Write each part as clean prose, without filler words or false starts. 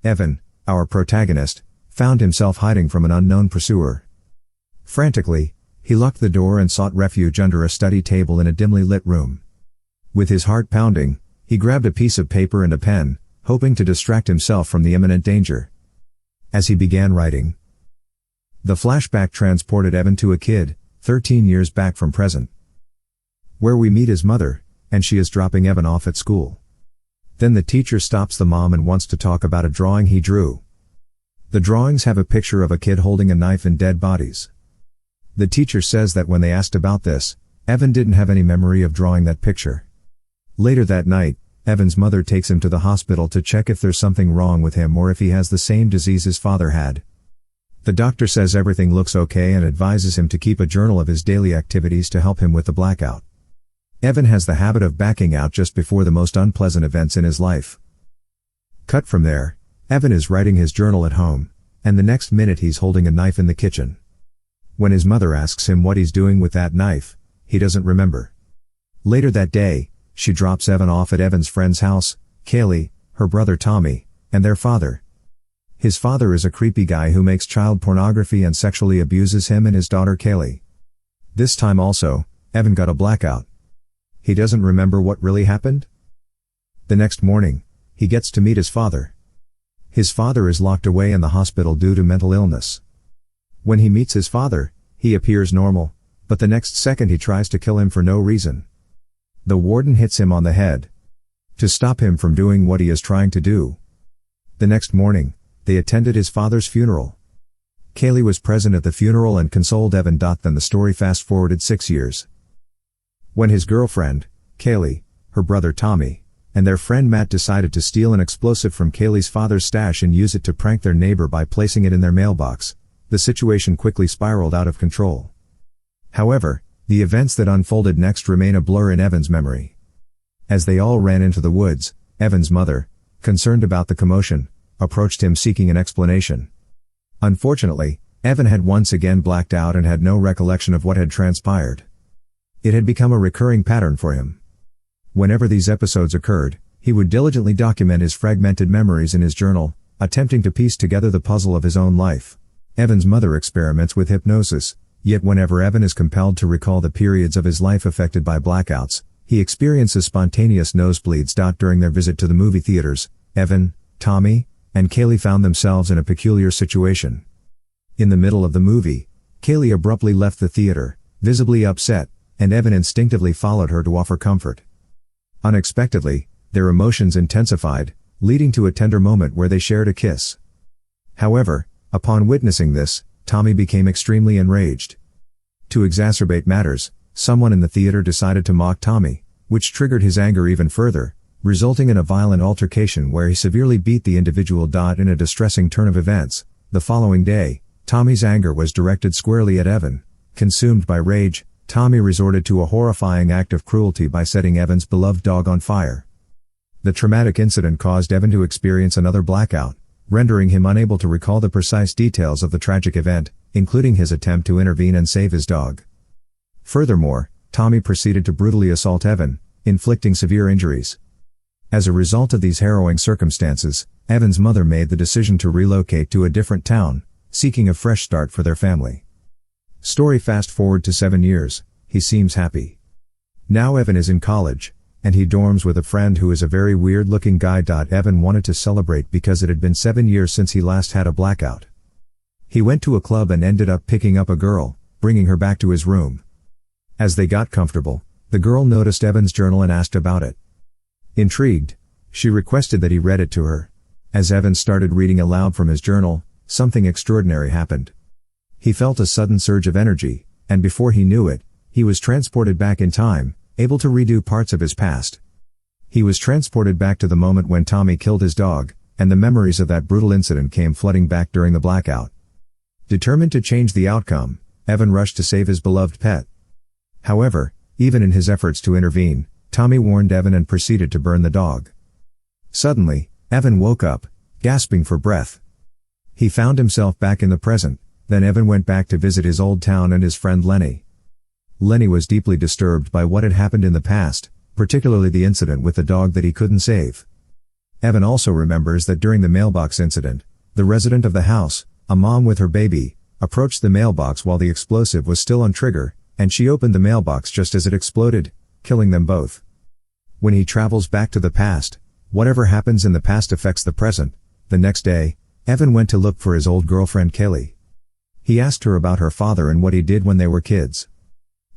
Evan, our protagonist, found himself hiding from an unknown pursuer. Frantically, he locked the door and sought refuge under a study table in a dimly lit room. With his heart pounding, he grabbed a piece of paper and a pen, hoping to distract himself from the imminent danger. As he began writing, the flashback transported Evan to a kid, 13 years back from present, where we meet his mother, and she is dropping Evan off at school. Then the teacher stops the mom and wants to talk about a drawing he drew. The drawings have a picture of a kid holding a knife and dead bodies. The teacher says that when they asked about this, Evan didn't have any memory of drawing that picture. Later that night, Evan's mother takes him to the hospital to check if there's something wrong with him or if he has the same disease his father had. The doctor says everything looks okay and advises him to keep a journal of his daily activities to help him with the blackout. Evan has the habit of backing out just before the most unpleasant events in his life. Cut from there, Evan is writing his journal at home, and the next minute he's holding a knife in the kitchen. When his mother asks him what he's doing with that knife, he doesn't remember. Later that day, she drops Evan off at Evan's friend's house, Kaylee, her brother Tommy, and their father. His father is a creepy guy who makes child pornography and sexually abuses him and his daughter Kaylee. This time also, Evan got a blackout. He doesn't remember what really happened. The next morning, he gets to meet his father. His father is locked away in the hospital due to mental illness. When he meets his father, he appears normal, but the next second he tries to kill him for no reason. The warden hits him on the head to stop him from doing what he is trying to do. The next morning, they attended his father's funeral. Kaylee was present at the funeral and consoled Evan. Then the story fast-forwarded 6 years. When his girlfriend, Kaylee, her brother Tommy, and their friend Matt decided to steal an explosive from Kaylee's father's stash and use it to prank their neighbor by placing it in their mailbox, the situation quickly spiraled out of control. However, the events that unfolded next remain a blur in Evan's memory. As they all ran into the woods, Evan's mother, concerned about the commotion, approached him seeking an explanation. Unfortunately, Evan had once again blacked out and had no recollection of what had transpired. It had become a recurring pattern for him. Whenever these episodes occurred, he would diligently document his fragmented memories in his journal, attempting to piece together the puzzle of his own life. Evan's mother experiments with hypnosis, yet whenever Evan is compelled to recall the periods of his life affected by blackouts, he experiences spontaneous nosebleeds. During their visit to the movie theaters, Evan, Tommy, and Kaylee found themselves in a peculiar situation. In the middle of the movie, Kaylee abruptly left the theater, visibly upset, and Evan instinctively followed her to offer comfort. Unexpectedly, their emotions intensified, leading to a tender moment where they shared a kiss. However, upon witnessing this, Tommy became extremely enraged. To exacerbate matters, someone in the theater decided to mock Tommy, which triggered his anger even further, resulting in a violent altercation where he severely beat the individual. In a distressing turn of events, the following day, Tommy's anger was directed squarely at Evan. Consumed by rage, Tommy resorted to a horrifying act of cruelty by setting Evan's beloved dog on fire. The traumatic incident caused Evan to experience another blackout, rendering him unable to recall the precise details of the tragic event, including his attempt to intervene and save his dog. Furthermore, Tommy proceeded to brutally assault Evan, inflicting severe injuries. As a result of these harrowing circumstances, Evan's mother made the decision to relocate to a different town, seeking a fresh start for their family. Story fast forward to 7 years, he seems happy. Now Evan is in college, and he dorms with a friend who is a very weird-looking guy. Evan wanted to celebrate because it had been 7 years since he last had a blackout. He went to a club and ended up picking up a girl, bringing her back to his room. As they got comfortable, the girl noticed Evan's journal and asked about it. Intrigued, she requested that he read it to her. As Evan started reading aloud from his journal, something extraordinary happened. He felt a sudden surge of energy, and before he knew it, he was transported back in time, able to redo parts of his past. He was transported back to the moment when Tommy killed his dog, and the memories of that brutal incident came flooding back during the blackout. Determined to change the outcome, Evan rushed to save his beloved pet. However, even in his efforts to intervene, Tommy warned Evan and proceeded to burn the dog. Suddenly, Evan woke up, gasping for breath. He found himself back in the present. Then Evan went back to visit his old town and his friend Lenny. Lenny was deeply disturbed by what had happened in the past, particularly the incident with the dog that he couldn't save. Evan also remembers that during the mailbox incident, the resident of the house, a mom with her baby, approached the mailbox while the explosive was still on trigger, and she opened the mailbox just as it exploded, killing them both. When he travels back to the past, whatever happens in the past affects the present. The next day, Evan went to look for his old girlfriend Kaylee. He asked her about her father and what he did when they were kids.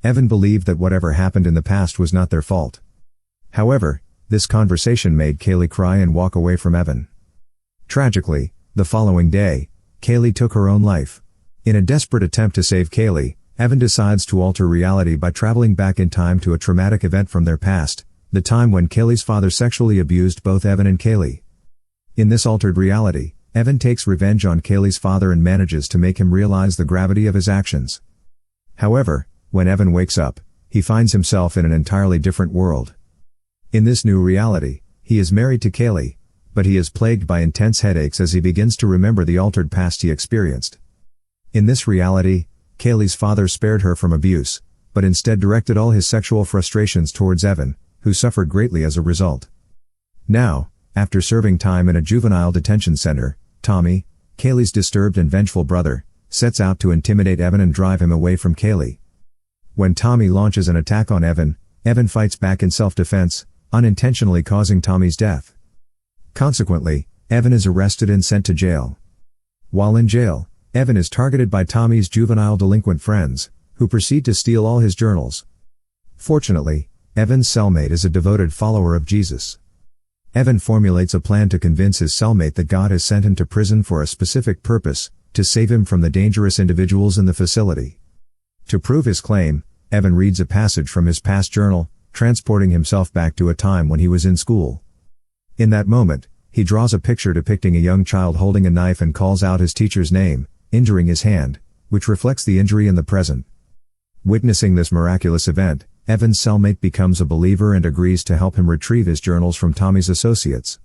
Evan believed that whatever happened in the past was not their fault. However, this conversation made Kaylee cry and walk away from Evan. Tragically, the following day, Kaylee took her own life. In a desperate attempt to save Kaylee, Evan decides to alter reality by traveling back in time to a traumatic event from their past, the time when Kaylee's father sexually abused both Evan and Kaylee. In this altered reality, Evan takes revenge on Kaylee's father and manages to make him realize the gravity of his actions. However, when Evan wakes up, he finds himself in an entirely different world. In this new reality, he is married to Kaylee, but he is plagued by intense headaches as he begins to remember the altered past he experienced. In this reality, Kaylee's father spared her from abuse, but instead directed all his sexual frustrations towards Evan, who suffered greatly as a result. Now, after serving time in a juvenile detention center, Tommy, Kaylee's disturbed and vengeful brother, sets out to intimidate Evan and drive him away from Kaylee. When Tommy launches an attack on Evan, Evan fights back in self-defense, unintentionally causing Tommy's death. Consequently, Evan is arrested and sent to jail. While in jail, Evan is targeted by Tommy's juvenile delinquent friends, who proceed to steal all his journals. Fortunately, Evan's cellmate is a devoted follower of Jesus. Evan formulates a plan to convince his cellmate that God has sent him to prison for a specific purpose, to save him from the dangerous individuals in the facility. To prove his claim, Evan reads a passage from his past journal, transporting himself back to a time when he was in school. In that moment, he draws a picture depicting a young child holding a knife and calls out his teacher's name, injuring his hand, which reflects the injury in the present. Witnessing this miraculous event, Evan's cellmate becomes a believer and agrees to help him retrieve his journals from Tommy's associates.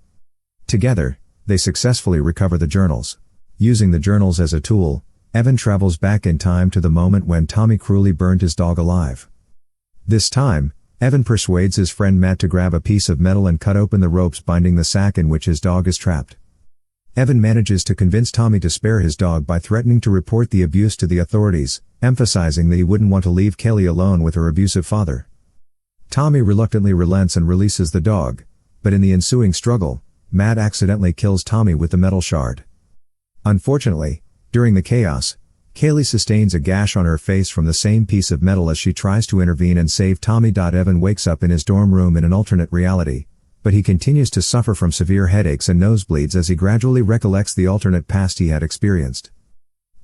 Together, they successfully recover the journals. Using the journals as a tool, Evan travels back in time to the moment when Tommy cruelly burned his dog alive. This time, Evan persuades his friend Matt to grab a piece of metal and cut open the ropes binding the sack in which his dog is trapped. Evan manages to convince Tommy to spare his dog by threatening to report the abuse to the authorities, emphasizing that he wouldn't want to leave Kaylee alone with her abusive father. Tommy reluctantly relents and releases the dog, but in the ensuing struggle, Matt accidentally kills Tommy with the metal shard. Unfortunately, during the chaos, Kaylee sustains a gash on her face from the same piece of metal as she tries to intervene and save Tommy. Evan wakes up in his dorm room in an alternate reality, but he continues to suffer from severe headaches and nosebleeds as he gradually recollects the alternate past he had experienced.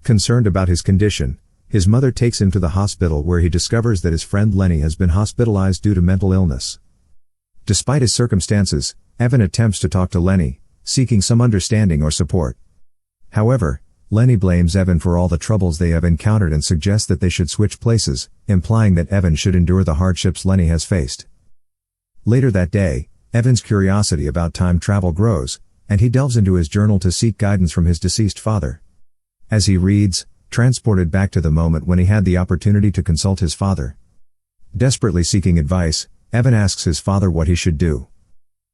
Concerned about his condition, his mother takes him to the hospital where he discovers that his friend Lenny has been hospitalized due to mental illness. Despite his circumstances, Evan attempts to talk to Lenny, seeking some understanding or support. However, Lenny blames Evan for all the troubles they have encountered and suggests that they should switch places, implying that Evan should endure the hardships Lenny has faced. Later that day, Evan's curiosity about time travel grows, and he delves into his journal to seek guidance from his deceased father. As he reads, transported back to the moment when he had the opportunity to consult his father. Desperately seeking advice, Evan asks his father what he should do.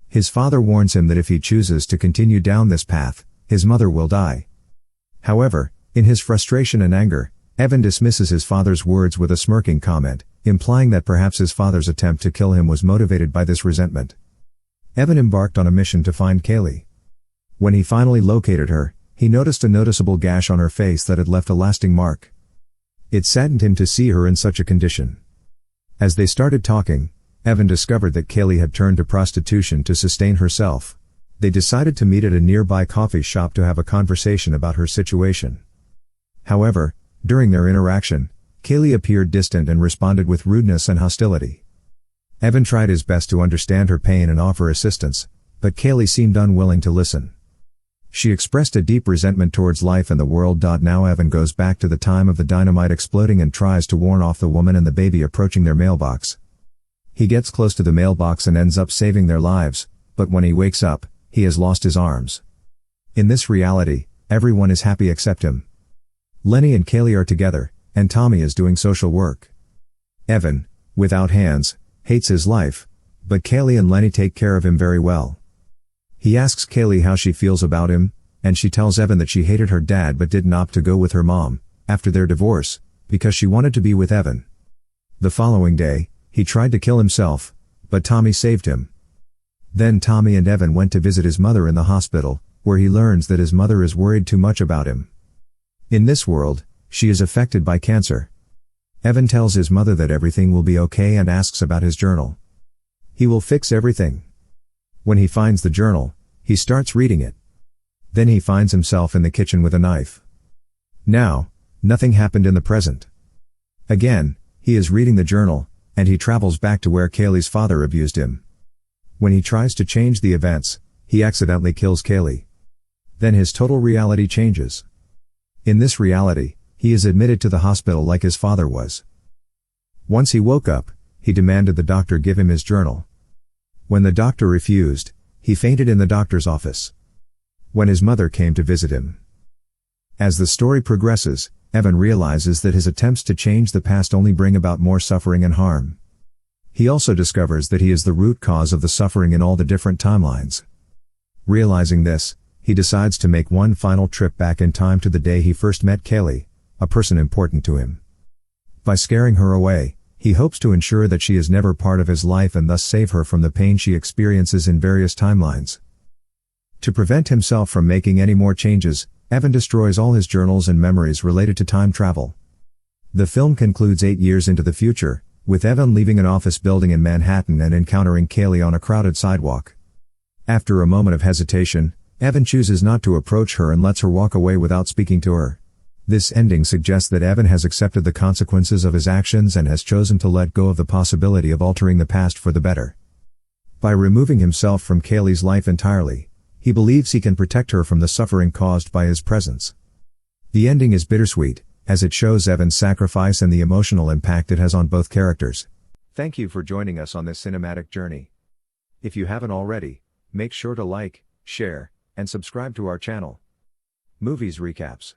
His father warns him that if he chooses to continue down this path, his mother will die. However, in his frustration and anger, Evan dismisses his father's words with a smirking comment, implying that perhaps his father's attempt to kill him was motivated by this resentment. Evan embarked on a mission to find Kaylee. When he finally located her, he noticed a noticeable gash on her face that had left a lasting mark. It saddened him to see her in such a condition. As they started talking, Evan discovered that Kaylee had turned to prostitution to sustain herself. They decided to meet at a nearby coffee shop to have a conversation about her situation. However, during their interaction, Kaylee appeared distant and responded with rudeness and hostility. Evan tried his best to understand her pain and offer assistance, but Kaylee seemed unwilling to listen. She expressed a deep resentment towards life and the world. Now Evan goes back to the time of the dynamite exploding and tries to warn off the woman and the baby approaching their mailbox. He gets close to the mailbox and ends up saving their lives, but when he wakes up, he has lost his arms. In this reality, everyone is happy except him. Lenny and Kaylee are together, and Tommy is doing social work. Evan, without hands, hates his life, but Kaylee and Lenny take care of him very well. He asks Kaylee how she feels about him, and she tells Evan that she hated her dad but didn't opt to go with her mom, after their divorce, because she wanted to be with Evan. The following day, he tried to kill himself, but Tommy saved him. Then Tommy and Evan went to visit his mother in the hospital, where he learns that his mother is worried too much about him. In this world, she is affected by cancer. Evan tells his mother that everything will be okay and asks about his journal. He will fix everything. When he finds the journal, he starts reading it. Then he finds himself in the kitchen with a knife. Now, nothing happened in the present. Again, he is reading the journal, and he travels back to where Kaylee's father abused him. When he tries to change the events, he accidentally kills Kaylee. Then his total reality changes. In this reality, he is admitted to the hospital like his father was. Once he woke up, he demanded the doctor give him his journal. When the doctor refused, he fainted in the doctor's office. When his mother came to visit him. As the story progresses, Evan realizes that his attempts to change the past only bring about more suffering and harm. He also discovers that he is the root cause of the suffering in all the different timelines. Realizing this, he decides to make one final trip back in time to the day he first met Kaylee, a person important to him. By scaring her away, he hopes to ensure that she is never part of his life and thus save her from the pain she experiences in various timelines. To prevent himself from making any more changes, Evan destroys all his journals and memories related to time travel. The film concludes 8 years into the future, with Evan leaving an office building in Manhattan and encountering Kaylee on a crowded sidewalk. After a moment of hesitation, Evan chooses not to approach her and lets her walk away without speaking to her. This ending suggests that Evan has accepted the consequences of his actions and has chosen to let go of the possibility of altering the past for the better. By removing himself from Kaylee's life entirely, he believes he can protect her from the suffering caused by his presence. The ending is bittersweet, as it shows Evan's sacrifice and the emotional impact it has on both characters. Thank you for joining us on this cinematic journey. If you haven't already, make sure to like, share, and subscribe to our channel. Movies Recaps.